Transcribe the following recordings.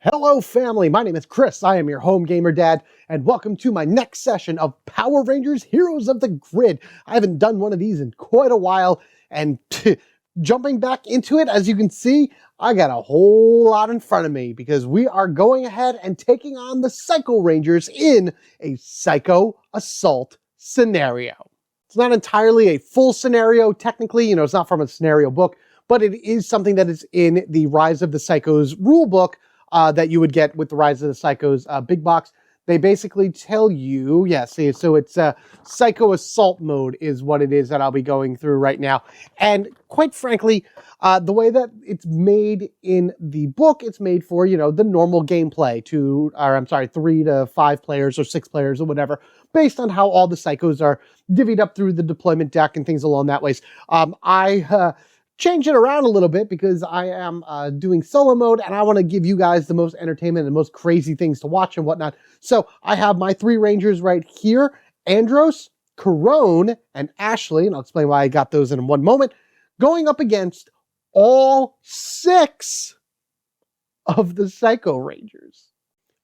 Hello family, my name is Chris, I am your home gamer dad, and welcome to my next session of Power Rangers Heroes of the Grid. I haven't done one of these in quite a while, and jumping back into it, as you can see, I got a whole lot in front of me, because we are going ahead and taking on the Psycho Rangers in a Psycho Assault scenario. It's not entirely a full scenario, technically, it's not from a scenario book, but it is something that is in the Rise of the Psychos rulebook, that you would get with the Rise of the Psychos big box. They basically tell you, so it's Psycho Assault mode is what it is that I'll be going through right now. And quite frankly, the way that it's made in the book, it's made for, the normal gameplay, 3 to 5 players or 6 players or whatever, based on how all the Psychos are divvied up through the deployment deck and things along that ways. I change it around a little bit because I am doing solo mode and I want to give you guys the most entertainment and most crazy things to watch and whatnot. So I have my 3 Rangers right here, Andros, Corone, and Ashley, and I'll explain why I got those in one moment, going up against all 6 of the Psycho Rangers.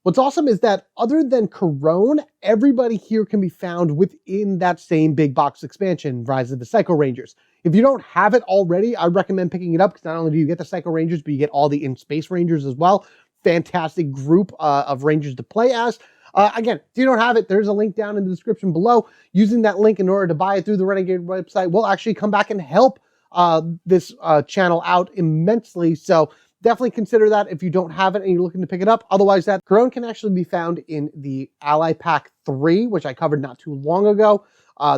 What's awesome is that other than Corone, everybody here can be found within that same big box expansion, Rise of the Psycho Rangers. If you don't have it already, I recommend picking it up because not only do you get the Psycho Rangers, but you get all the In-Space Rangers as well. Fantastic group of Rangers to play as. Again, if you don't have it, there's a link down in the description below. Using that link in order to buy it through the Renegade website will actually come back and help this channel out immensely. So definitely consider that if you don't have it and you're looking to pick it up. Otherwise, that Corone can actually be found in the Ally Pack 3, which I covered not too long ago.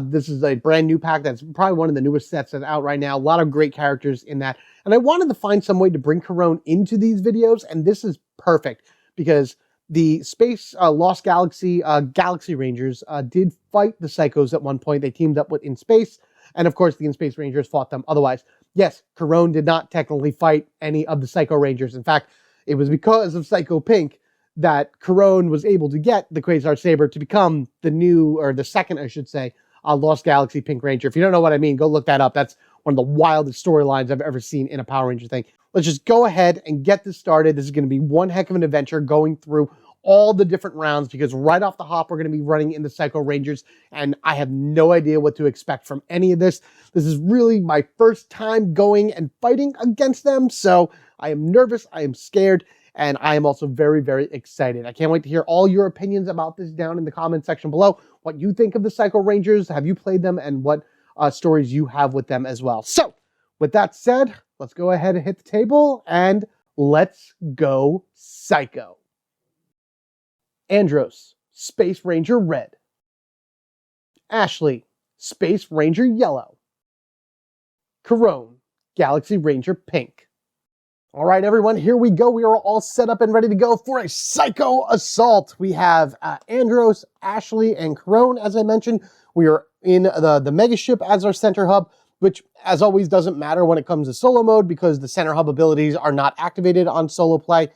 This is a brand new pack that's probably one of the newest sets that's out right now. A lot of great characters in that. And I wanted to find some way to bring Corone into these videos, and this is perfect because the Space Lost Galaxy Galaxy Rangers did fight the Psychos at one point. They teamed up with In Space, and of course the In Space Rangers fought them otherwise. Yes, Corone did not technically fight any of the Psycho Rangers. In fact, it was because of Psycho Pink that Corone was able to get the Quasar Saber to become the new, or the second, I should say, Lost Galaxy Pink Ranger. If you don't know what I mean, go look that up. That's one of the wildest storylines I've ever seen in a Power Ranger thing. Let's just go ahead and get this started. This is going to be one heck of an adventure going through all the different rounds because right off the hop, we're going to be running into Psycho Rangers, and I have no idea what to expect from any of this. This is really my first time going and fighting against them, so I am nervous, I am scared, and I am also very, very excited. I can't wait to hear all your opinions about this down in the comment section below. What you think of the Psycho Rangers, have you played them, and what stories you have with them as well. So, with that said, let's go ahead and hit the table, and let's go Psycho. Andros, Space Ranger Red. Ashley, Space Ranger Yellow. Corone, Galaxy Ranger Pink. All right, everyone, here we go. We are all set up and ready to go for a Psycho Assault. We have Andros, Ashley, and Corone, as I mentioned. We are in the Mega Ship as our center hub, which, as always, doesn't matter when it comes to solo mode because the center hub abilities are not activated on solo play.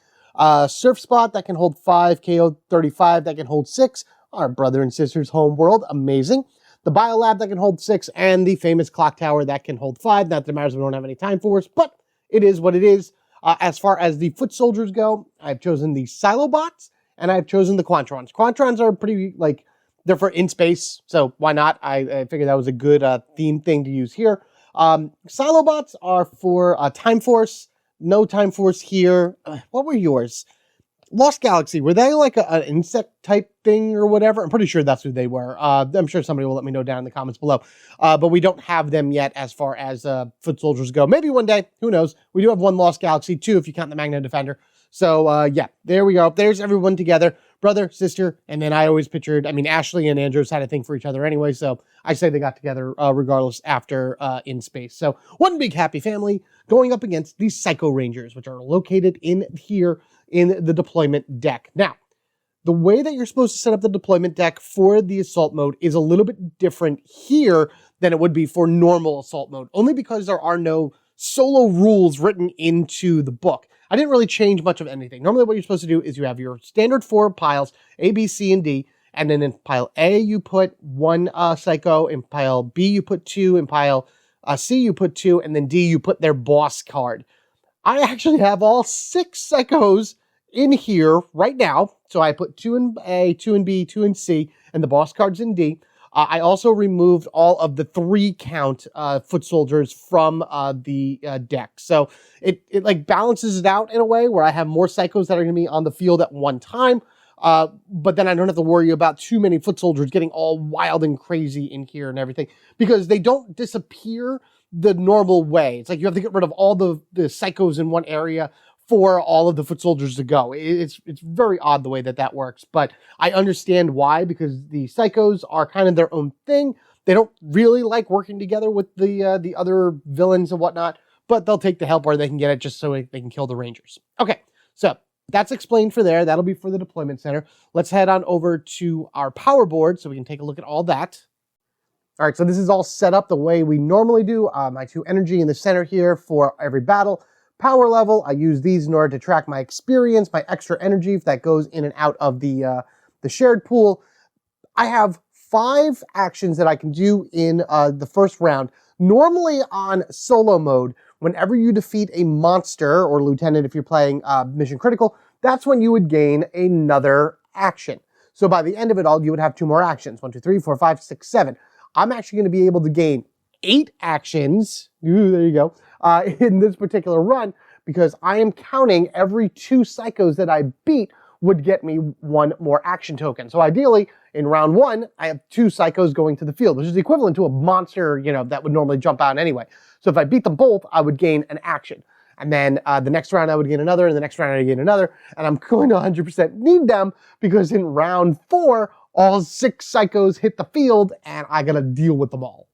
Surf Spot that can hold 5, KO 35 that can hold 6, our brother and sister's home world, amazing. The Biolab that can hold 6, and the famous Clock Tower that can hold 5. Not that it matters, we don't have any time for us, but it is what it is. As far as the foot soldiers go, I've chosen the Silobots, and I've chosen the Quantrons. Quantrons are pretty, they're for in space, so why not? I figured that was a good theme thing to use here. Silobots are for Time Force. No Time Force here. What were yours? Lost Galaxy. Were they like an insect type thing or whatever? I'm pretty sure that's who they were. I'm sure somebody will let me know down in the comments below. But we don't have them yet as far as foot soldiers go. Maybe one day. Who knows? We do have one Lost Galaxy, 2 if you count the Magna Defender. So, yeah, there we go. There's everyone together. Brother, sister, and then I always pictured, Ashley and Andros had a thing for each other anyway, so I say they got together regardless after In Space. So, one big happy family going up against these Psycho Rangers, which are located in here in the deployment deck. Now, the way that you're supposed to set up the deployment deck for the assault mode is a little bit different here than it would be for normal assault mode, only because there are no solo rules written into the book. I didn't really change much of anything. Normally what you're supposed to do is you have your standard 4 piles, A, B, C, and D, and then in pile A you put 1 Psycho, in pile B you put 2, in pile C you put 2, and then D you put their boss card. I actually have all 6 Psychos in here right now, so I put 2 in A, 2 in B, 2 in C, and the boss cards in D. I also removed all of the 3 count foot soldiers from the deck. So it like balances it out in a way where I have more psychos that are going to be on the field at one time. But then I don't have to worry about too many foot soldiers getting all wild and crazy in here and everything, because they don't disappear the normal way. It's like you have to get rid of all the psychos in one area for all of the foot soldiers to go. It's very odd the way that works, but I understand why, because the psychos are kind of their own thing. They don't really like working together with the other villains and whatnot, but they'll take the help where they can get it just so they can kill the rangers. Okay, so that's explained for there. That'll be for the deployment center. Let's head on over to our power board so we can take a look at all that. All right, so this is all set up the way we normally do. My 2 energy in the center here for every battle. Power level, I use these in order to track my experience, my extra energy, if that goes in and out of the shared pool. I have 5 actions that I can do in the first round. Normally on solo mode, whenever you defeat a monster, or lieutenant if you're playing mission critical, that's when you would gain another action. So by the end of it all, you would have 2 more actions. 1, 2, 3, 4, 5, 6, 7. I'm actually going to be able to gain 8 actions. Ooh, there you go. In this particular run, because I am counting every 2 psychos that I beat would get me 1 more action token. So ideally, in round 1, I have 2 psychos going to the field, which is equivalent to a monster, that would normally jump out anyway. So if I beat them both, I would gain an action. And then the next round I would gain another, and the next round I would gain another, and I'm going to 100% need them, because in round 4, all 6 psychos hit the field, and I gotta deal with them all.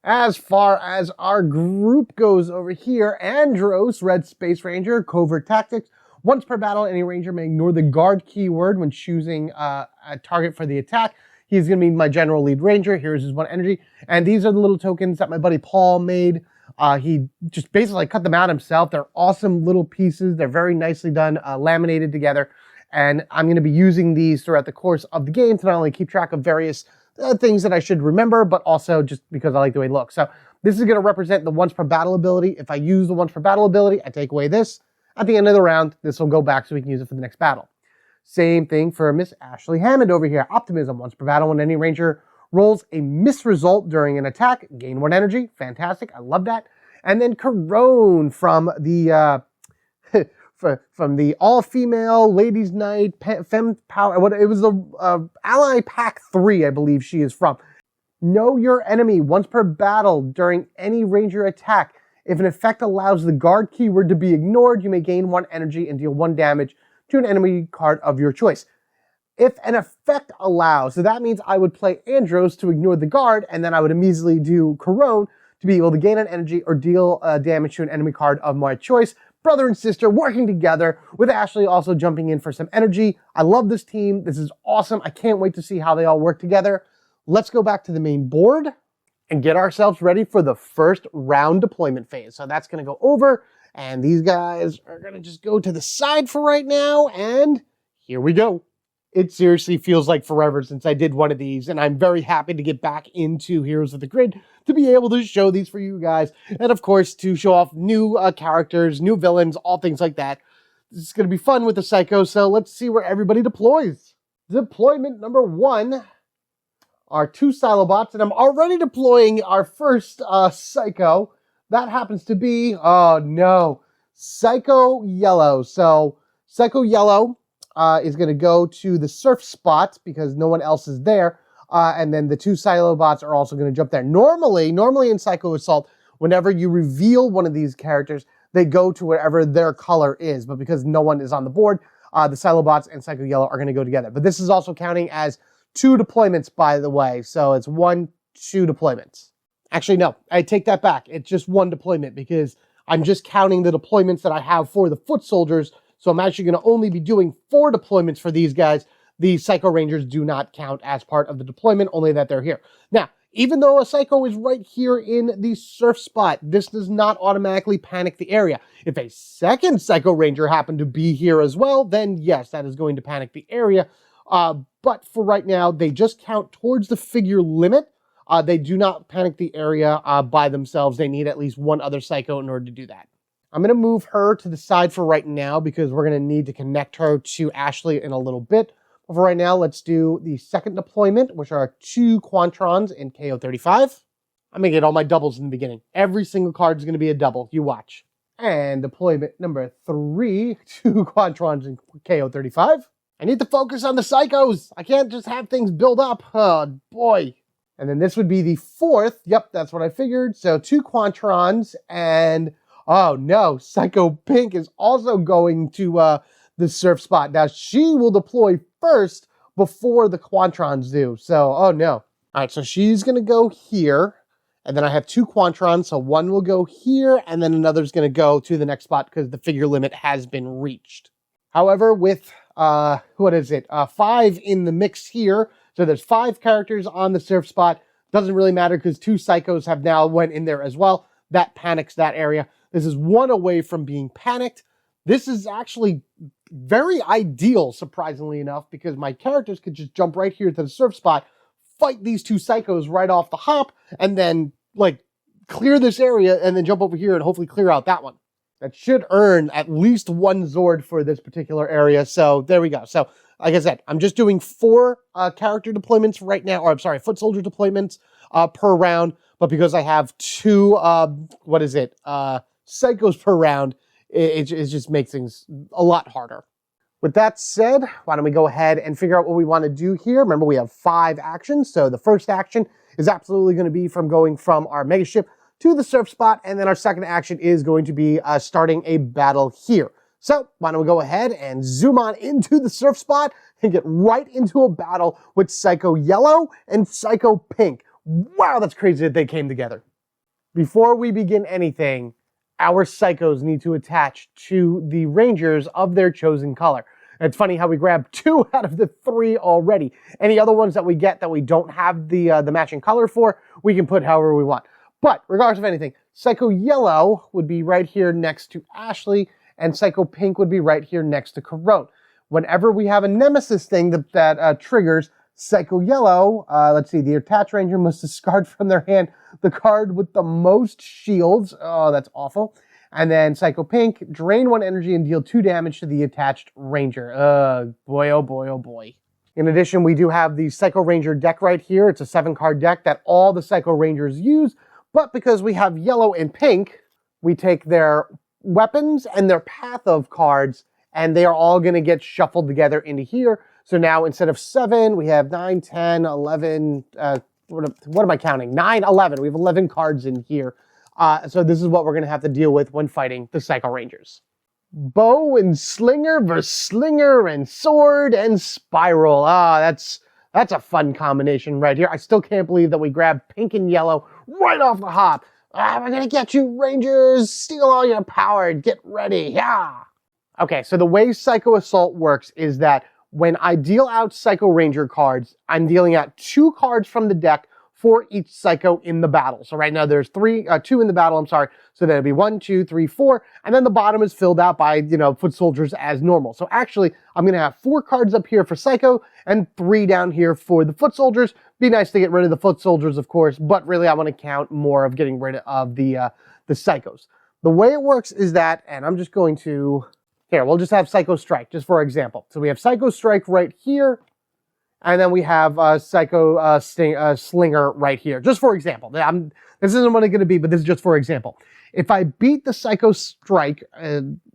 As far as our group goes over here, Andros, Red Space Ranger, Covert Tactics. Once per battle, any ranger may ignore the guard keyword when choosing a target for the attack. He's going to be my general lead ranger. Here's his 1 energy. And these are the little tokens that my buddy Paul made. He just basically cut them out himself. They're awesome little pieces. They're very nicely done, laminated together. And I'm going to be using these throughout the course of the game to not only keep track of various things that I should remember, but also just because I like the way it looks. So this is going to represent the once per battle ability. If I use the once per battle ability, I take away this. At the end of the round, this will go back so we can use it for the next battle. Same thing for Miss Ashley Hammond over here. Optimism, once per battle, when any ranger rolls a miss result during an attack, gain 1 energy. Fantastic, I love that. And then Corone from the from the all-female ladies' night femme power. It was the Ally Pack 3, I believe she is from. Know your enemy once per battle during any ranger attack. If an effect allows the guard keyword to be ignored, you may gain 1 energy and deal 1 damage to an enemy card of your choice. If an effect allows, so that means I would play Andros to ignore the guard, and then I would immediately do Corone to be able to gain an energy or deal damage to an enemy card of my choice. Brother and sister working together, with Ashley also jumping in for some energy. I love this team. This is awesome. I can't wait to see how they all work together. Let's go back to the main board and get ourselves ready for the first round deployment phase. So that's going to go over, and these guys are going to just go to the side for right now, and here we go. It seriously feels like forever since I did one of these, and I'm very happy to get back into Heroes of the Grid to be able to show these for you guys, and of course to show off new characters, new villains, all things like that. This is going to be fun with the Psycho, so let's see where everybody deploys. Deployment number 1 are 2 Silobots, and I'm already deploying our first Psycho. That happens to be, oh no, Psycho Yellow. So Psycho Yellow is going to go to the surf spot because no one else is there. And then the 2 Silobots are also going to jump there. Normally in Psycho Assault, whenever you reveal one of these characters, they go to wherever their color is. But because no one is on the board, the Silobots and Psycho Yellow are going to go together. But this is also counting as 2 deployments, by the way. So it's 1, 2 deployments. Actually, no, I take that back. It's just 1 deployment because I'm just counting the deployments that I have for the foot soldiers. So I'm actually going to only be doing 4 deployments for these guys. The Psycho Rangers do not count as part of the deployment, only that they're here. Now, even though a Psycho is right here in the surf spot, this does not automatically panic the area. If a second Psycho Ranger happened to be here as well, then yes, that is going to panic the area. But for right now, they just count towards the figure limit. They do not panic the area by themselves. They need at least 1 other Psycho in order to do that. I'm going to move her to the side for right now because we're going to need to connect her to Ashley in a little bit. But for right now, let's do the second deployment, which are 2 Quantrons in KO35. I'm going to get all my doubles in the beginning. Every single card is going to be a double. You watch. And deployment number 3, 2 Quantrons in KO35. I need to focus on the psychos. I can't just have things build up. Oh, boy. And then this would be the 4th. Yep, that's what I figured. So 2 Quantrons and... oh no, Psycho Pink is also going to the surf spot. Now she will deploy first before the Quantrons do. So, oh no. All right, so she's going to go here. And then I have 2 Quantrons. So one will go here and then another's going to go to the next spot because the figure limit has been reached. However, with, 5 in the mix here. So there's 5 characters on the surf spot. Doesn't really matter because 2 Psychos have now went in there as well. That panics that area. This is 1 away from being panicked. This is actually very ideal, surprisingly enough, because my characters could just jump right here to the surf spot, fight these 2 Psychos right off the hop, and then, like, clear this area, and then jump over here and hopefully clear out that one. That should earn at least 1 Zord for this particular area, so there we go. So, like I said, I'm just doing 4 character deployments right now, or I'm sorry, foot soldier deployments per round, but because I have 2, Psychos per round, it just makes things a lot harder. With that said, why don't we go ahead and figure out what we want to do here. Remember, we have 5 actions. So the first action is absolutely going to be going from our mega ship to the surf spot. And then our second action is going to be starting a battle here. So why don't we go ahead and zoom on into the surf spot and get right into a battle with Psycho Yellow and Psycho Pink. Wow, that's crazy that they came together. Before we begin anything, our Psychos need to attach to the Rangers of their chosen color. It's funny how we grabbed 2 out of the 3 already. Any other ones that we get that we don't have the matching color for, we can put however we want. But regardless of anything, Psycho Yellow would be right here next to Ashley, and Psycho Pink would be right here next to Corone. Whenever we have a Nemesis thing that triggers Psycho Yellow, let's see, the attached Ranger must discard from their hand the card with the most shields. Oh, that's awful. And then Psycho Pink, drain 1 energy and deal 2 damage to the attached Ranger. Boy, oh boy, oh boy. In addition, we do have the Psycho Ranger deck right here. It's a 7-card deck that all the Psycho Rangers use. But because we have yellow and pink, we take their weapons and their path of cards, and they are all going to get shuffled together into here. So now instead of 7, we have 9, 10, 11, what am I counting? 9, 11. We have 11 cards in here. So this is what we're going to have to deal with when fighting the Psycho Rangers. Bow and Slinger versus Slinger and Sword and Spiral. That's a fun combination right here. I still can't believe that we grabbed pink and yellow right off the hop. We're going to get you, Rangers. Steal all your power. Get ready. Yeah. Okay, so the way Psycho Assault works is that when I deal out Psycho Ranger cards, I'm dealing out 2 cards from the deck for each Psycho in the battle. So right now there's 2 in the battle, So then it'd be 1, 2, 3, 4. And then the bottom is filled out by, foot soldiers as normal. So actually, I'm going to have 4 cards up here for Psycho and 3 down here for the foot soldiers. Be nice to get rid of the foot soldiers, of course, but really I want to count more of getting rid of the Psychos. The way it works is that, and I'm just going to... Here, we'll just have Psycho Strike, just for example. So we have Psycho Strike right here, and then we have Psycho Slinger right here, just for example. This isn't what it's going to be, but this is just for example. If I beat the Psycho Strike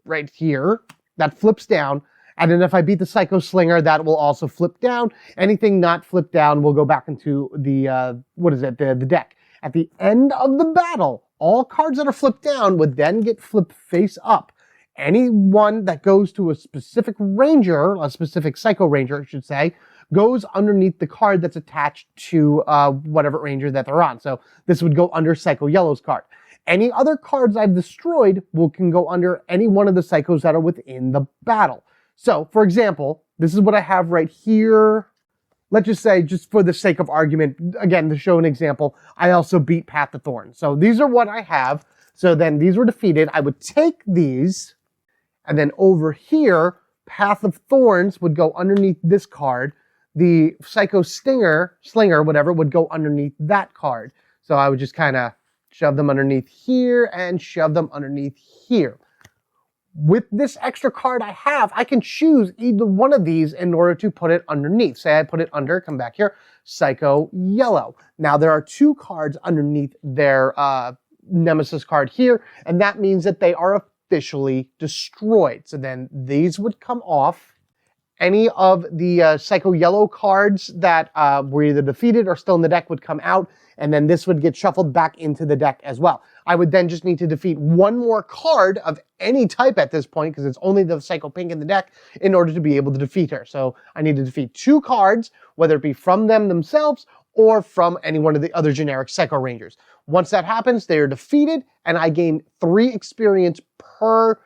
right here, that flips down, and then if I beat the Psycho Slinger, that will also flip down. Anything not flipped down will go back into the, the deck. At the end of the battle, all cards that are flipped down would then get flipped face up. Any one that goes to a specific Ranger, a specific Psycho Ranger, I should say, goes underneath the card that's attached to whatever Ranger that they're on. So this would go under Psycho Yellow's card. Any other cards I've destroyed can go under any one of the Psychos that are within the battle. So, for example, this is what I have right here. Let's just say, just for the sake of argument, again, to show an example, I also beat Path of Thorns. So these are what I have. So then these were defeated. I would take these, and then over here, Path of Thorns would go underneath this card. The Psycho Slinger, whatever, would go underneath that card. So I would just kind of shove them underneath here and shove them underneath here. with this extra card I have, I can choose either one of these in order to put it underneath. Say I put it under, come back here, Psycho Yellow. Now there are 2 cards underneath their Nemesis card here, and that means that they are officially destroyed. So then these would come off. Any of the Psycho Yellow cards that were either defeated or still in the deck would come out, and then this would get shuffled back into the deck as well. I would then just need to defeat 1 more card of any type at this point, because it's only the Psycho Pink in the deck, in order to be able to defeat her. So I need to defeat 2 cards, whether it be from them themselves or from any one of the other generic Psycho Rangers. Once that happens, they are defeated, and I gain 3 experience per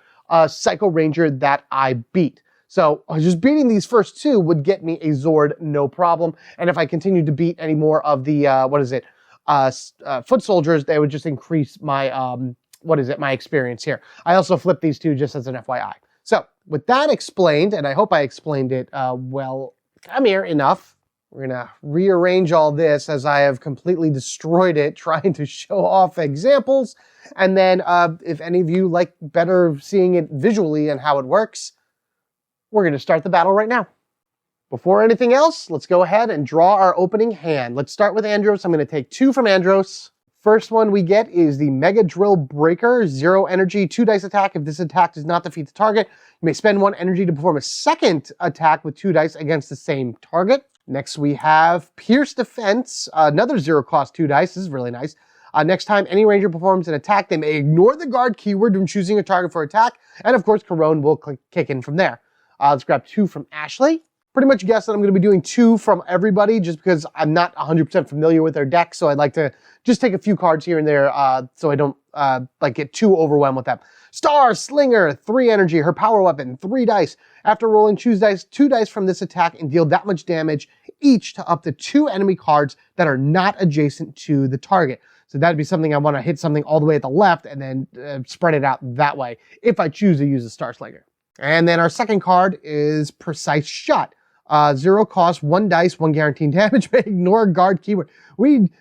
Psycho Ranger that I beat. So just beating these first 2 would get me a Zord, no problem. And if I continue to beat any more of the, foot soldiers, they would just increase my, my experience here. I also flipped these 2 just as an FYI. So with that explained, and I hope I explained it well, come here, enough. We're gonna rearrange all this as I have completely destroyed it, trying to show off examples. And then if any of you like better seeing it visually and how it works, we're going to start the battle right now. Before anything else, let's go ahead and draw our opening hand. Let's start with Andros. I'm going to take 2 from Andros. First one we get is the Mega Drill Breaker, 0 energy, 2 dice attack. If this attack does not defeat the target, you may spend 1 energy to perform a second attack with 2 dice against the same target. Next we have Pierce Defense, another 0 cost 2 dice. This is really nice. Next time any ranger performs an attack, they may ignore the guard keyword when choosing a target for attack. And of course, Corone will kick in from there. Let's grab 2 from Ashley. Pretty much guess that I'm going to be doing 2 from everybody just because I'm not 100% familiar with their deck. So I'd like to just take a few cards here and there so I don't get too overwhelmed with them. Star Slinger, 3 energy, her power weapon, 3 dice. After rolling, choose 2 dice from this attack and deal that much damage each to up to 2 enemy cards that are not adjacent to the target. So that'd be something I want to hit something all the way at the left and then spread it out that way if I choose to use a Star Slinger. And then our second card is Precise Shot. 0 cost, 1 dice, 1 guaranteed damage. Ignore guard keyword.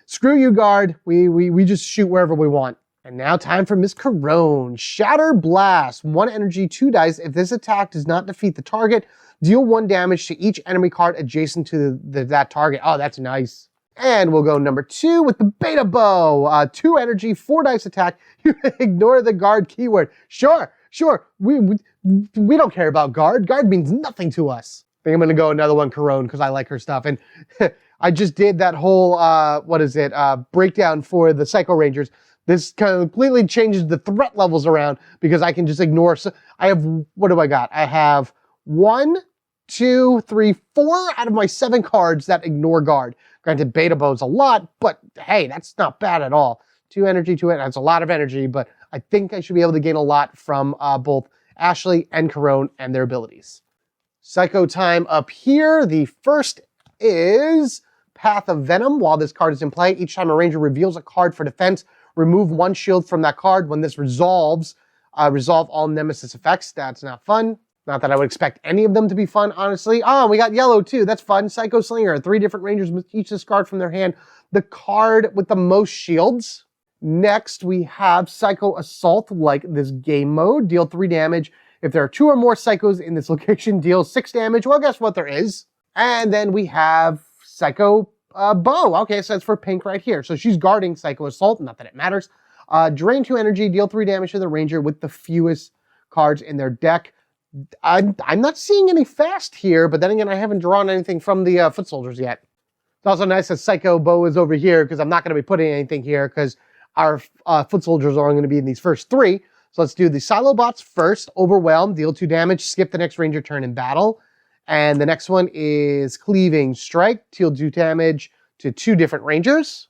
Screw you, guard. We just shoot wherever we want. And now time for Miss Corone. Shatter Blast. 1 energy, 2 dice. If this attack does not defeat the target, deal 1 damage to each enemy card adjacent to that target. Oh, that's nice. And we'll go number 2 with the Beta Bow. 2 energy, 4 dice attack. You ignore the guard keyword. Sure. We don't care about guard. Guard means nothing to us. I think I'm going to go another one, Corone, because I like her stuff. And I just did that whole, breakdown for the Psycho Rangers. This completely changes the threat levels around because I can just ignore. So I have, what do I got? I have 1, 2, 3, 4 out of my 7 cards that ignore guard. Granted, Beta Bow's a lot, but hey, that's not bad at all. 2 energy, 2 energy. That's a lot of energy, but I think I should be able to gain a lot from both Ashley and Corone and their abilities. Psycho time up here. The first is Path of Venom. While this card is in play, each time a ranger reveals a card for defense, remove 1 shield from that card. When this resolves, resolve all Nemesis effects. That's not fun. Not that I would expect any of them to be fun, honestly. Oh, we got yellow too. That's fun. Psycho Slinger. 3 different rangers must each discard from their hand the card with the most shields. Next, we have Psycho Assault, like this game mode. Deal 3 damage. If there are 2 or more Psychos in this location, deal 6 damage. Well, guess what there is? And then we have Psycho Bow. Okay, so that's for pink right here. So she's guarding Psycho Assault, not that it matters. Drain 2 energy, deal 3 damage to the ranger with the fewest cards in their deck. I'm not seeing any fast here, but then again, I haven't drawn anything from the foot soldiers yet. It's also nice that Psycho Bow is over here because I'm not going to be putting anything here because our foot soldiers are only going to be in these first 3. So let's do the Silo Bots first. Overwhelm, deal 2 damage, skip the next ranger turn in battle. And the next one is Cleaving Strike, deal 2 damage to 2 different rangers.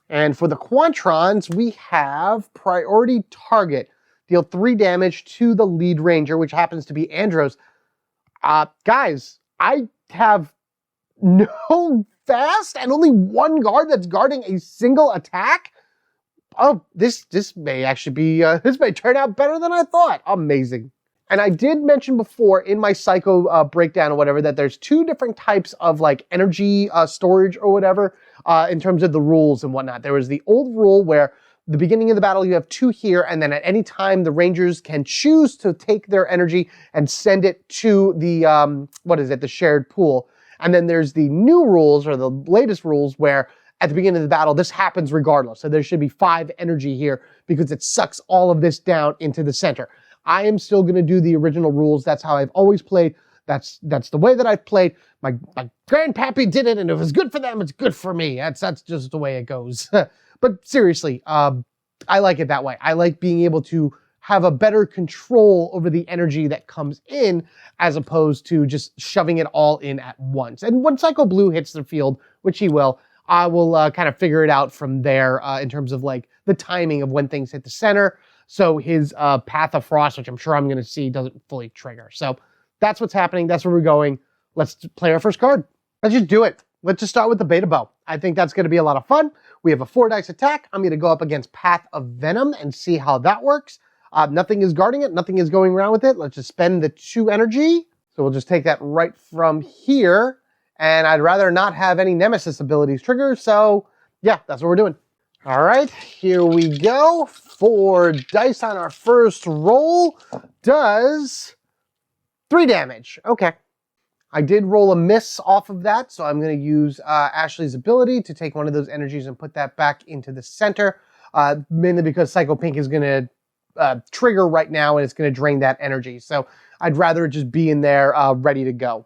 And for the Quantrons, we have Priority Target, deal 3 damage to the lead ranger, which happens to be Andros. Guys, I have no fast and only 1 guard that's guarding a single attack. Oh, this may actually be, this may turn out better than I thought. Amazing. And I did mention before in my Psycho breakdown or whatever that there's 2 different types of like energy storage or whatever in terms of the rules and whatnot. There was the old rule where the beginning of the battle, you have 2 here, and then at any time, the Rangers can choose to take their energy and send it to the, the shared pool. And then there's the new rules, or the latest rules, where at the beginning of the battle, this happens regardless. So there should be 5 energy here because it sucks all of this down into the center. I am still going to do the original rules. That's how I've always played. That's the way that I've played. My grandpappy did it, and if it's good for them, it's good for me. That's just the way it goes. But seriously, I like it that way. I like being able to have a better control over the energy that comes in as opposed to just shoving it all in at once. And when Psycho Blue hits the field, which he will, I will kind of figure it out from there in terms of like the timing of when things hit the center. So his Path of Frost, which I'm sure I'm going to see, doesn't fully trigger. So that's what's happening. That's where we're going. Let's play our first card. Let's just do it. Let's just start with the Beta Bow. I think that's going to be a lot of fun. We have a 4-dice attack. I'm going to go up against Path of Venom and see how that works. Nothing is guarding it. Nothing is going around with it. Let's just spend the 2 energy. So we'll just take that right from here. And I'd rather not have any Nemesis abilities trigger. So yeah, that's what we're doing. All right, here we go. 4 dice on our first roll. Does 3 damage. Okay. I did roll a miss off of that, so I'm going to use Ashley's ability to take one of those energies and put that back into the center, mainly because Psycho Pink is going to trigger right now, and it's going to drain that energy. So I'd rather just be in there ready to go.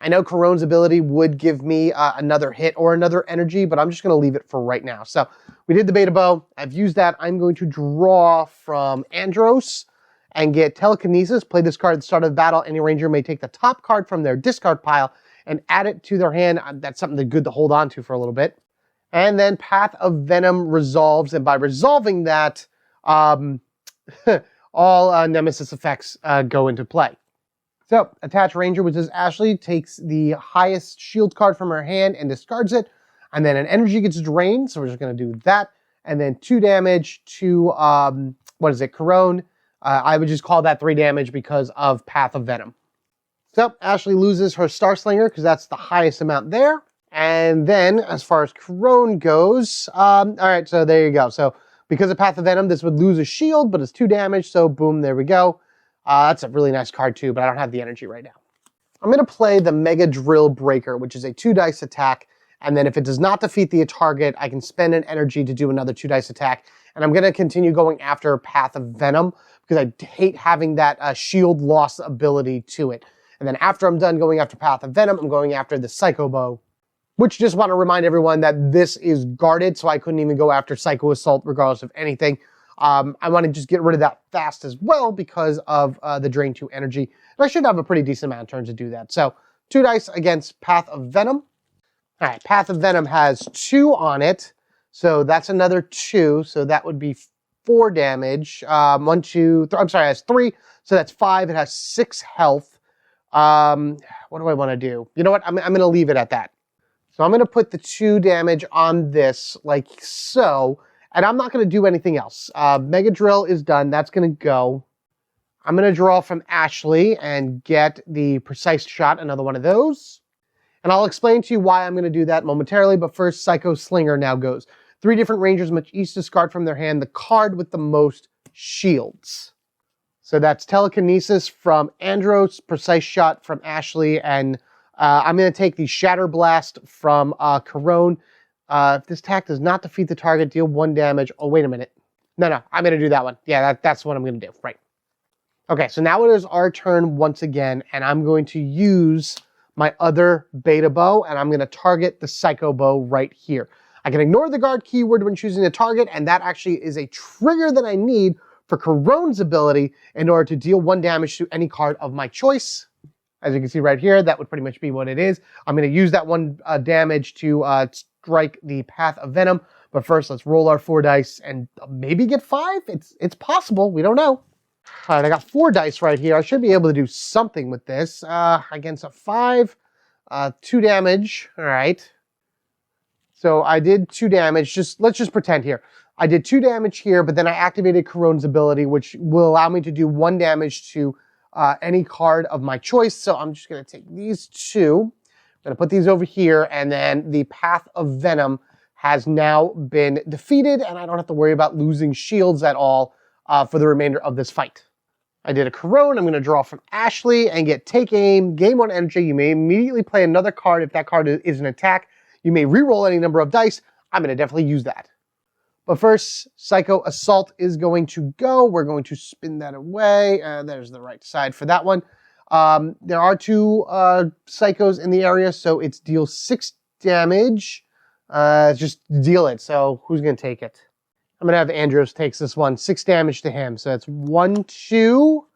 I know Caron's ability would give me another hit or another energy, but I'm just going to leave it for right now. So we did the Beta Bow. I've used that. I'm going to draw from Andros and get Telekinesis. Play this card at the start of the battle. Any Ranger may take the top card from their discard pile and add it to their hand. That's something good to hold on to for a little bit. And then Path of Venom resolves, and by resolving that, all Nemesis effects go into play. So, Attach Ranger, which is Ashley, takes the highest shield card from her hand and discards it. And then an energy gets drained, so we're just going to do that. And then 2 damage to, Caron. I would just call that 3 damage because of Path of Venom. So, Ashley loses her Star Slinger because that's the highest amount there. And then, as far as Caron goes, all right, so there you go. So, because of Path of Venom, this would lose a shield, but it's 2 damage, so boom, there we go. That's a really nice card too, but I don't have the energy right now. I'm going to play the Mega Drill Breaker, which is a 2-dice attack, and then if it does not defeat the target, I can spend an energy to do another 2-dice attack, and I'm going to continue going after Path of Venom, because I hate having that shield loss ability to it. And then after I'm done going after Path of Venom, I'm going after the Psycho Bow, which just want to remind everyone that this is guarded, so I couldn't even go after Psycho Assault regardless of anything. I want to just get rid of that fast as well because of the Drain 2 energy. And I should have a pretty decent amount of turns to do that. So 2 dice against Path of Venom. All right, Path of Venom has 2 on it. So that's another 2. So that would be 4 damage. 1, 2, 3. I'm sorry, it has 3. So that's 5. It has 6 health. What do I want to do? You know what? I'm going to leave it at that. So I'm going to put the 2 damage on this like so. And I'm not going to do anything else. Mega Drill is done. That's going to go. I'm going to draw from Ashley and get the Precise Shot, another one of those. And I'll explain to you why I'm going to do that momentarily. But first, Psycho Slinger now goes. 3 different Rangers must each discard from their hand the card with the most shields. So that's Telekinesis from Andros, Precise Shot from Ashley, and I'm going to take the Shatter Blast from Caron. If this attack does not defeat the target, deal 1 damage. Oh, wait a minute. No, I'm going to do that one. Yeah, that's what I'm going to do. Right. Okay, so now it is our turn once again, and I'm going to use my other Beta Bow, and I'm going to target the Psycho Bow right here. I can ignore the guard keyword when choosing a target, and that actually is a trigger that I need for Caron's ability in order to deal 1 damage to any card of my choice. As you can see right here, that would pretty much be what it is. I'm going to use that 1 damage to strike the Path of Venom. But first, let's roll our 4 dice and maybe get 5. It's possible. We don't know. All right, I got 4 dice right here. I should be able to do something with this. Against a 5, 2 damage. All right. So I did 2 damage. Let's just pretend here. I did 2 damage here, but then I activated Caron's ability, which will allow me to do 1 damage to any card of my choice. So I'm just going to take these 2. I'm going to put these over here, and then the Path of Venom has now been defeated, and I don't have to worry about losing shields at all for the remainder of this fight. I did a Corone. I'm going to draw from Ashley and get Take Aim, gain 1 energy. You may immediately play another card if that card is an attack. You may re-roll any number of dice. I'm going to definitely use that. But first, Psycho Assault is going to go. We're going to spin that away. There's the right side for that one. There are 2 Psychos in the area, so it's deal 6 damage. Just deal it. So who's going to take it? I'm going to have Andros takes this one. 6 damage to him. So that's 1, 2,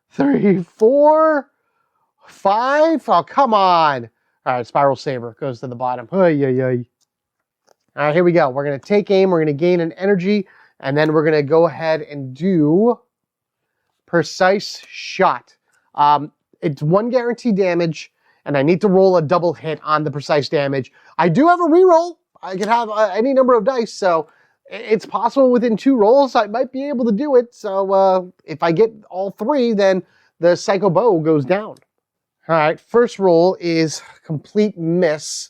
3, 4, 5. Oh, come on. All right, Spiral Saber goes to the bottom. Ay, ay, ay. All right, here we go. We're going to take aim. We're going to gain an energy. And then we're going to go ahead and do Precise Shot. It's 1 guaranteed damage, and I need to roll a double hit on the precise damage. I do have a reroll. I can have any number of dice, so it's possible within 2 rolls I might be able to do it. So if I get all 3, then the Psycho Bow goes down. All right, first roll is complete miss,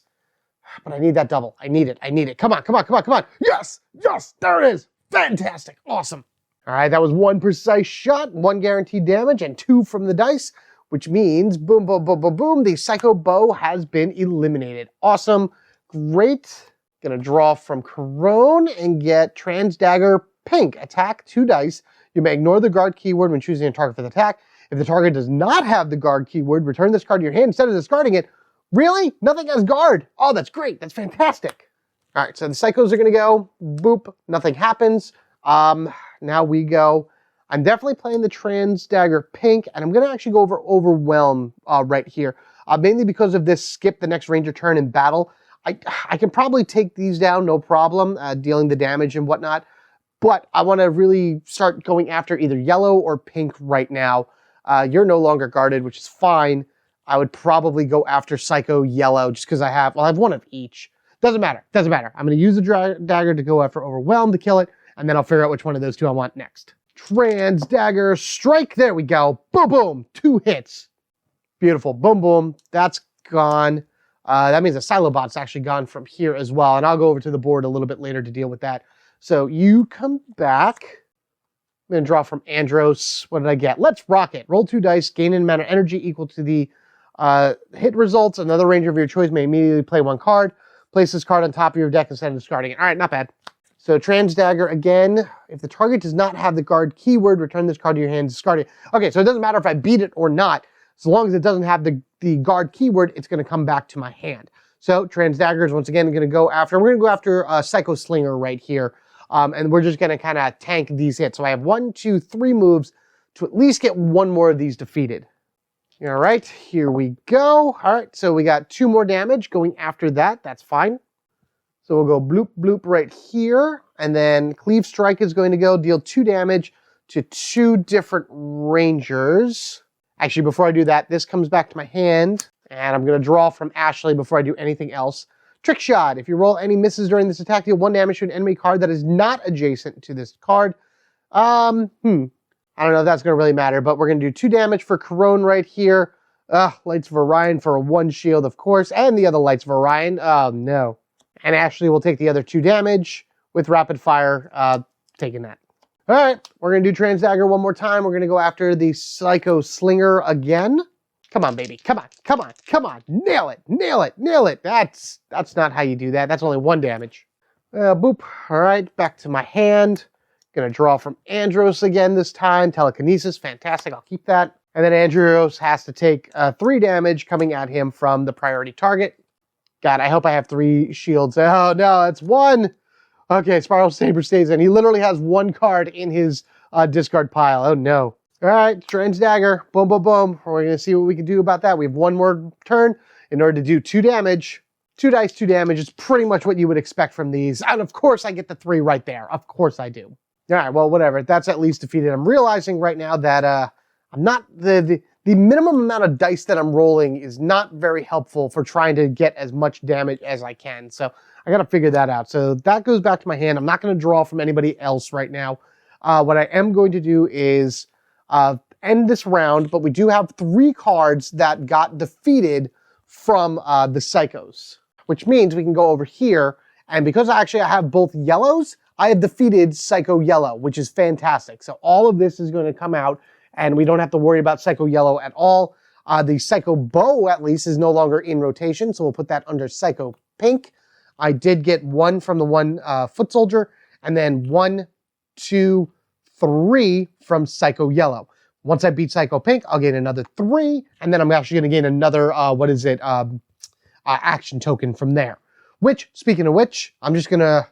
but I need that double. I need it. I need it. Come on, come on, come on, come on. Yes, yes, there it is. Fantastic, awesome. All right, that was 1 precise shot, 1 guaranteed damage, and 2 from the dice, which means boom, boom, boom, boom, boom. The Psycho Bow has been eliminated. Awesome, great. Gonna draw from Corone and get Transdagger Pink. Attack 2 dice. You may ignore the guard keyword when choosing a target for the attack. If the target does not have the guard keyword, return this card to your hand instead of discarding it. Really? Nothing has guard. Oh, that's great. That's fantastic. All right, so the Psychos are gonna go. Boop, nothing happens. Now we go. I'm definitely playing the Transdagger Pink, and I'm gonna actually go over Overwhelm right here. Mainly because of this skip the next ranger turn in battle. I can probably take these down, no problem, dealing the damage and whatnot. But I want to really start going after either yellow or pink right now. You're no longer guarded, which is fine. I would probably go after Psycho Yellow just because I have 1 of each. Doesn't matter. Doesn't matter. I'm going to use the dagger to go after Overwhelm to kill it, and then I'll figure out which one of those 2 I want next. Transdagger Strike. There we go. Boom, boom. 2 hits. Beautiful. Boom, boom. That's gone. That means the Silobot's actually gone from here as well, and I'll go over to the board a little bit later to deal with that. So you come back. I'm going to draw from Andros. What did I get? Let's rock it. Roll 2 dice, gain an amount of energy equal to the hit results. Another ranger of your choice may immediately play 1 card. Place this card on top of your deck instead of discarding it. All right, not bad. So Transdagger again. If the target does not have the guard keyword, return this card to your hand, discard it. Okay, so it doesn't matter if I beat it or not. As long as it doesn't have the guard keyword, it's going to come back to my hand. So Transdagger is once again going to go after, we're going to go after Psycho Slinger right here. And we're just going to kind of tank these hits. So I have 1, 2, 3 moves to at least get 1 more of these defeated. All right, here we go. All right, so we got 2 more damage going after that. That's fine. So we'll go bloop, bloop right here. And then Cleave Strike is going to go deal 2 damage to 2 different rangers. Actually, before I do that, this comes back to my hand, and I'm going to draw from Ashley before I do anything else. Trick Shot. If you roll any misses during this attack, deal 1 damage to an enemy card that is not adjacent to this card. I don't know if that's going to really matter, but we're going to do 2 damage for Corone right here. Lights of Orion for a 1 shield, of course, and the other Lights of Orion. Oh, no. And Ashley will take the other 2 damage with Rapid Fire, taking that. All right, we're going to do Transdagger 1 more time. We're going to go after the Psycho Slinger again. Come on, baby. Come on, come on, come on. Nail it, nail it, nail it. That's not how you do that. That's only 1 damage. Boop. All right, back to my hand. Going to draw from Andros again this time. Telekinesis, fantastic. I'll keep that. And then Andros has to take 3 damage coming at him from the priority target. God, I hope I have 3 shields. Oh, no, it's 1. Okay, Spiral Saber stays in. He literally has 1 card in his discard pile. Oh, no. All right, Transdagger. Boom, boom, boom. We're going to see what we can do about that. We have 1 more turn in order to do 2 damage. 2 dice, 2 damage is pretty much what you would expect from these. And of course, I get the 3 right there. Of course I do. All right, well, whatever. That's at least defeated. I'm realizing right now that I'm not... The minimum amount of dice that I'm rolling is not very helpful for trying to get as much damage as I can. So I got to figure that out. So that goes back to my hand. I'm not going to draw from anybody else right now. What I am going to do is end this round, but we do have 3 cards that got defeated from the Psychos, which means we can go over here And because I have both yellows, I have defeated Psycho Yellow, which is fantastic. So all of this is going to come out, and we don't have to worry about Psycho Yellow at all. The Psycho Bow, at least, is no longer in rotation, so we'll put that under Psycho Pink. I did get 1 from the one foot soldier, and then 1, 2, 3 from Psycho Yellow. Once I beat Psycho Pink, I'll gain another 3, and then I'm actually going to gain another, action token from there. Which, speaking of which, I'm just going to,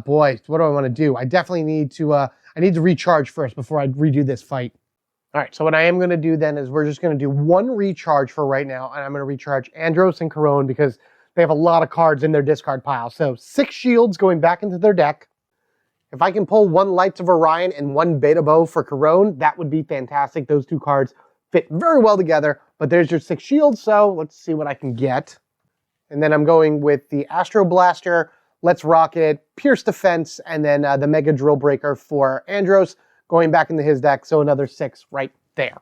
boy, what do I want to do? I definitely need to, I need to recharge first before I redo this fight. All right, so what I am going to do then is we're just going to do 1 recharge for right now, and I'm going to recharge Andros and Corone because they have a lot of cards in their discard pile. So 6 shields going back into their deck. If I can pull 1 Lights of Orion and 1 Beta Bow for Corone, that would be fantastic. Those 2 cards fit very well together, but there's your 6 shields, so let's see what I can get. And then I'm going with the Astro Blaster, Let's Rock It, Pierce Defense, and then the Mega Drill Breaker for Andros, going back into his deck, so another 6 right there.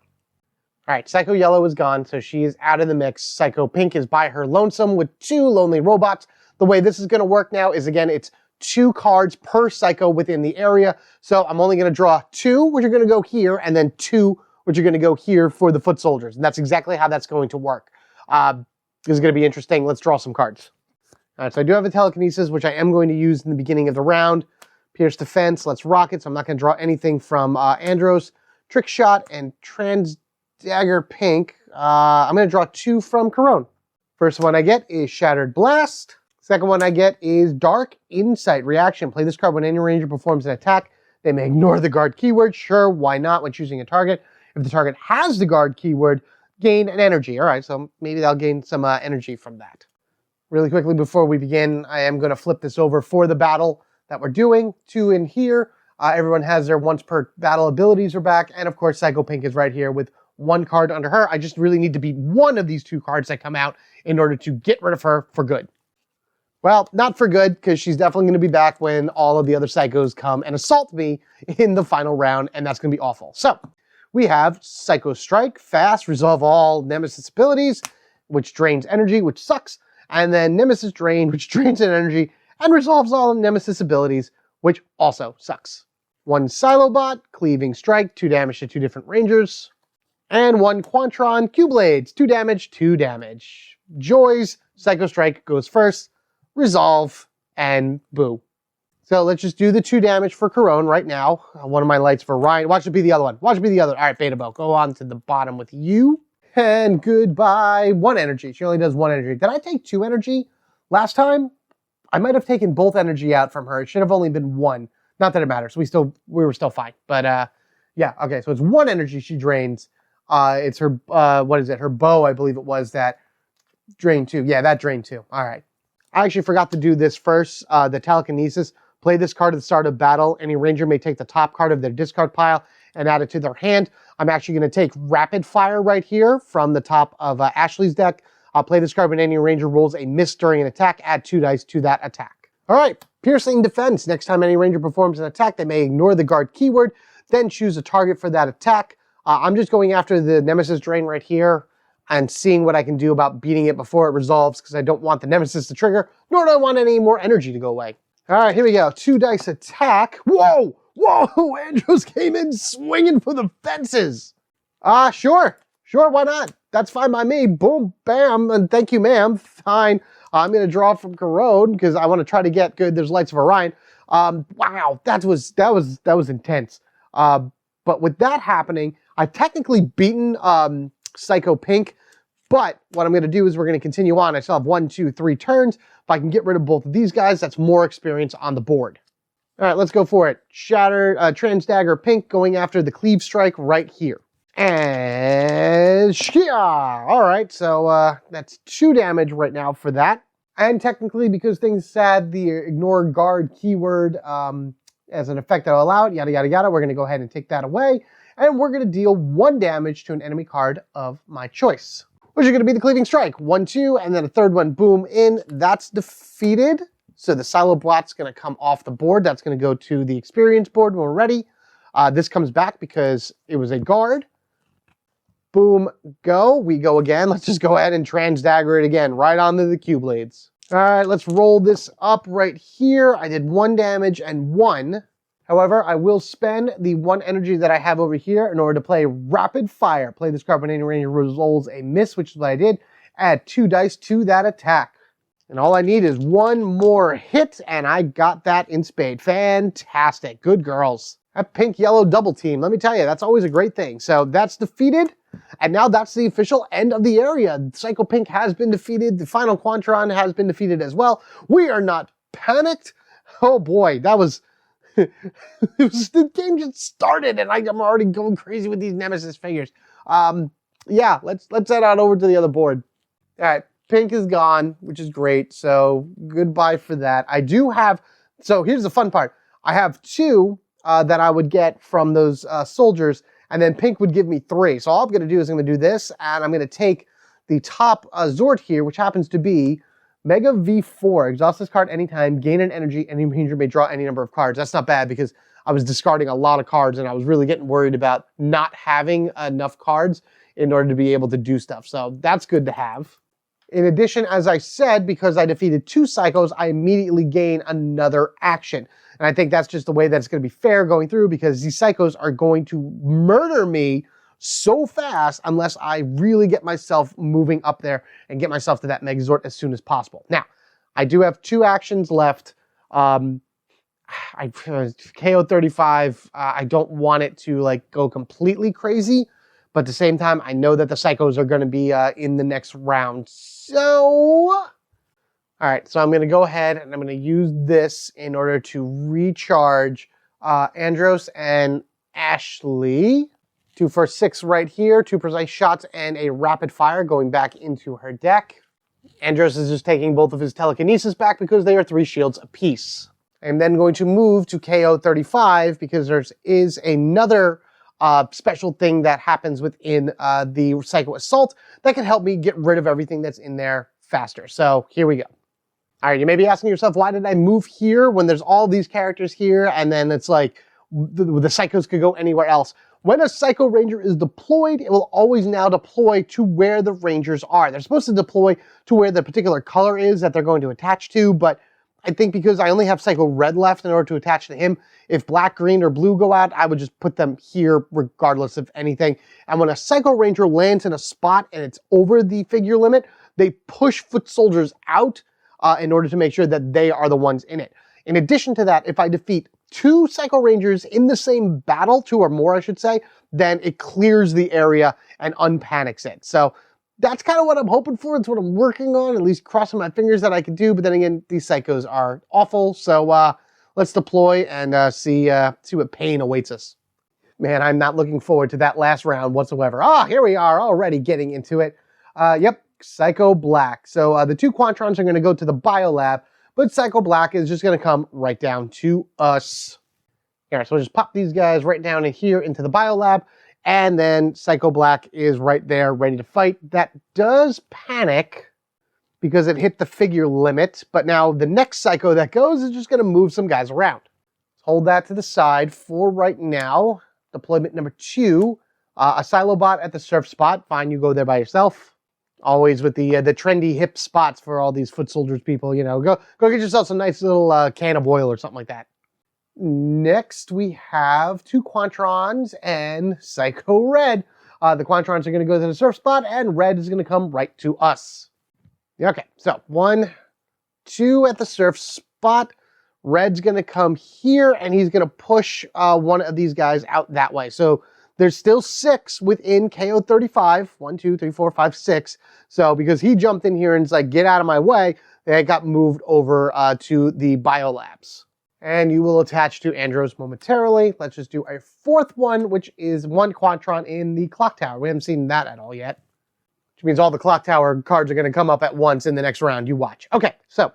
All right, Psycho Yellow is gone, so she is out of the mix. Psycho Pink is by her lonesome with 2 lonely robots. The way this is going to work now is, again, it's 2 cards per Psycho within the area. So I'm only going to draw 2, which are going to go here, and then 2, which are going to go here for the foot soldiers. And that's exactly how that's going to work. This is going to be interesting. Let's draw some cards. All right, so I do have a Telekinesis, which I am going to use in the beginning of the round. Pierce Defense, Let's Rock It, so I'm not going to draw anything from Andros. Trick Shot and Transdagger Pink. I'm going to draw 2 from Corone. First one I get is Shattered Blast. Second one I get is Dark Insight Reaction. Play this card when any ranger performs an attack. They may ignore the guard keyword. Sure, why not when choosing a target? If the target has the guard keyword, gain an energy. All right, so maybe they'll gain some energy from that. Really quickly before we begin, I am going to flip this over for the battle that we're doing. 2 in here. Everyone has their once per battle abilities are back. And of course, Psycho Pink is right here with 1 card under her. I just really need to beat 1 of these 2 cards that come out in order to get rid of her for good. Well, not for good, because she's definitely going to be back when all of the other Psychos come and assault me in the final round, and that's going to be awful. So, we have Psycho Strike, fast, resolve all Nemesis abilities, which drains energy, which sucks, and then Nemesis Drain, which drains an energy, and resolves all Nemesis abilities, which also sucks. 1 Silobot, Cleaving Strike, 2 damage to 2 different rangers, and 1 Quantron, Q-Blades, 2 damage, 2 damage. Joys, Psycho Strike goes first, Resolve, and boo. So let's just do the 2 damage for Corone right now. One of my lights for Ryan. Watch it be the other one. Watch it be the other. All right, Beta Bow, go on to the bottom with you. And goodbye. 1 energy. She only does 1 energy. Did I take 2 energy last time? I might have taken both energy out from her. It should have only been 1. Not that it matters. We were still fine. But yeah, okay. So it's 1 energy she drains. It's her, what is it? Her bow, I believe it was, that drained 2. Yeah, that drained 2. All right. I actually forgot to do this first. The Telekinesis. Play this card at the start of battle. Any ranger may take the top card of their discard pile and add it to their hand. I'm actually going to take Rapid Fire right here from the top of Ashley's deck. I'll play this card when any ranger rolls a miss during an attack. Add 2 dice to that attack. All right. Piercing Defense. Next time any ranger performs an attack, they may ignore the guard keyword, then choose a target for that attack. I'm just going after the Nemesis Drain right here and seeing what I can do about beating it before it resolves, because I don't want the Nemesis to trigger, nor do I want any more energy to go away. All right, here we go. 2 dice attack. Whoa! Whoa! Andros came in swinging for the fences. Sure, why not? That's fine by me. Boom, bam, and thank you, ma'am. Fine. I'm going to draw from Corone, because I want to try to get good. There's Lights of Orion. Wow, that was intense. But with that happening, I've technically beaten Psycho Pink, but what I'm going to do is we're going to continue on. I still have 1, 2, 3 turns. If I can get rid of both of these guys, that's more experience on the board. All right, let's go for it. Transdagger Pink going after the Cleave Strike right here. And Shia! All right, so that's 2 damage right now for that. And technically, because things had the ignore guard keyword as an effect that will allow it, yada, yada, yada, we're going to go ahead and take that away. And we're going to deal 1 damage to an enemy card of my choice, which is going to be the Cleaving Strike. 1, 2, and then a 3rd one, boom, in. That's defeated. So the Silobot's going to come off the board. That's going to go to the experience board when we're ready. This comes back because it was a guard. Boom, go. We go again. Let's just go ahead and Transdagger it again, right onto the Q-Blades. All right, let's roll this up right here. I did 1 damage and 1. However, I will spend the 1 energy that I have over here in order to play Rapid Fire. Play this card when any ranger rolls a miss, which is what I did. Add 2 dice to that attack. And all I need is 1 more hit, and I got that in spade. Fantastic. Good girls. That pink-yellow double team, let me tell you, that's always a great thing. So that's defeated, and now that's the official end of the area. Psycho Pink has been defeated. The final Quantron has been defeated as well. We are not panicked. Oh boy, that was... the game just started, and I'm already going crazy with these Nemesis figures. Yeah, let's head on over to the other board. All right, Pink is gone, which is great. So goodbye for that. I do have. So here's the fun part. I have 2 that I would get from those soldiers, and then Pink would give me 3. So all I'm going to do is I'm going to do this, and I'm going to take the top Zord here, which happens to be Mega V4. Exhaust this card anytime, gain an energy, any ranger may draw any number of cards. That's not bad because I was discarding a lot of cards and I was really getting worried about not having enough cards in order to be able to do stuff. So that's good to have. In addition, as I said, because I defeated 2 psychos, I immediately gain another action. And I think that's just the way that it's going to be fair going through, because these psychos are going to murder me so fast unless I really get myself moving up there and get myself to that Megazord as soon as possible. Now, I do have 2 actions left. KO 35, I don't want it to like go completely crazy, but at the same time, I know that the psychos are going to be in the next round. So, all right, so I'm going to go ahead and I'm going to use this in order to recharge Andros and Ashley. 2 for 6 right here, 2 precise shots and a rapid fire going back into her deck. Andros is just taking both of his telekinesis back because they are 3 shields apiece. I'm then going to move to KO 35 because there is another special thing that happens within the Psycho Assault that can help me get rid of everything that's in there faster. So here we go. All right, you may be asking yourself, why did I move here when there's all these characters here and then it's like the Psychos could go anywhere else? When a Psycho Ranger is deployed, it will always now deploy to where the Rangers are. They're supposed to deploy to where the particular color is that they're going to attach to, but I think because I only have Psycho Red left in order to attach to him, if black, green, or blue go out, I would just put them here regardless of anything. And when a Psycho Ranger lands in a spot and it's over the figure limit, they push foot soldiers out in order to make sure that they are the ones in it. In addition to that, if I defeat 2 Psycho Rangers in the same battle, 2 or more I should say, then it clears the area and unpanics it. So that's kind of what I'm hoping for. It's what I'm working on, at least crossing my fingers that I can do. But then again, these Psychos are awful. So let's deploy and see what pain awaits us. Man, I'm not looking forward to that last round whatsoever. Ah, here we are already getting into it. Yep, Psycho Black. So the 2 Quantrons are going to go to the Biolab, but Psycho Black is just going to come right down to us. Here, so we'll just pop these guys right down in here into the Biolab, and then Psycho Black is right there ready to fight. That does panic because it hit the figure limit, but now the next Psycho that goes is just going to move some guys around. Let's hold that to the side for right now. Deployment number 2, a Silobot at the surf spot. Fine, you go there by yourself. Always with the trendy hip spots for all these foot soldiers people, you know. Go get yourself some nice little can of oil or something like that. Next, we have 2 Quantrons and Psycho Red. The Quantrons are going to go to the surf spot, and Red is going to come right to us. Okay, so 1, 2 at the surf spot. Red's going to come here, and he's going to push one of these guys out that way. So there's still 6 within KO 35. 1, 2, 3, 4, 5, 6. So because he jumped in here and it's like, get out of my way, they got moved over to the Biolabs. And you will attach to Andros momentarily. Let's just do a 4th one, which is 1 Quantron in the Clock Tower. We haven't seen that at all yet. Which means all the Clock Tower cards are going to come up at once in the next round. You watch. Okay, so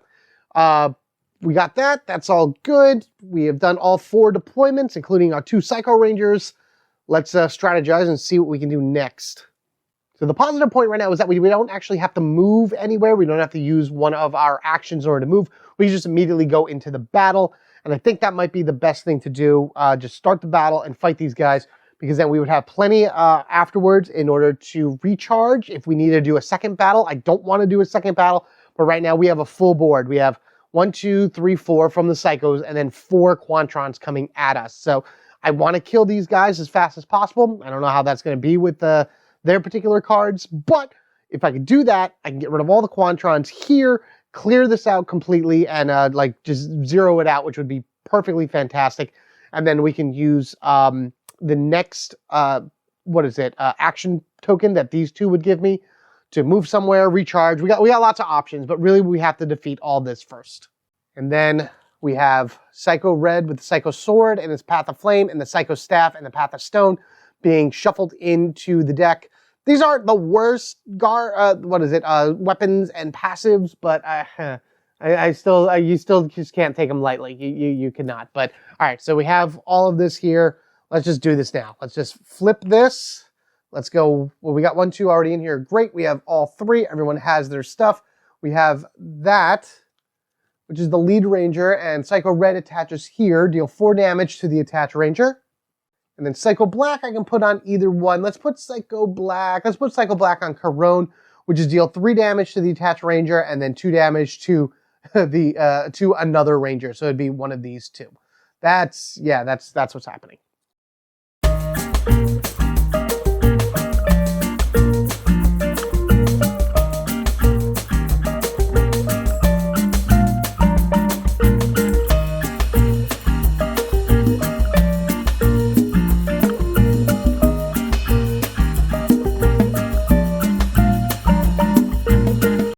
we got that. That's all good. We have done all 4 deployments, including our 2 Psycho Rangers. Let's strategize and see what we can do next. So the positive point right now is that we don't actually have to move anywhere. We don't have to use one of our actions in order to move. We just immediately go into the battle. And I think that might be the best thing to do. Just start the battle and fight these guys, because then we would have plenty afterwards in order to recharge if we need to do a second battle. I don't want to do a second battle, But right now we have a full board. We have 1, 2, 3, 4 from the Psychos, and then 4 Quantrons coming at us. So I want to kill these guys as fast as possible. I don't know how that's going to be with their particular cards, but if I could do that, I can get rid of all the Quantrons here, clear this out completely, and like just zero it out, which would be perfectly fantastic. And then we can use the next, action token that these two would give me to move somewhere, recharge. We got lots of options, but really we have to defeat all this first. And then we have Psycho Red with the Psycho Sword and its Path of Flame, and the Psycho Staff and the Path of Stone being shuffled into the deck. These aren't the worst weapons and passives, but you still just can't take them lightly. You cannot. But all right, so we have all of this here. Let's just do this now. Let's just flip this. Let's go. Well, we got 1, 2 already in here. Great. We have all 3. Everyone has their stuff. We have that, which is the lead ranger, and Psycho Red attaches here. Deal 4 damage to the attached ranger. And then Psycho Black I can put on either one. Let's put Psycho Black. Let's put Psycho Black on Corone, which is deal 3 damage to the attached ranger and then 2 damage to to another ranger. So it'd be one of these two. That's what's happening.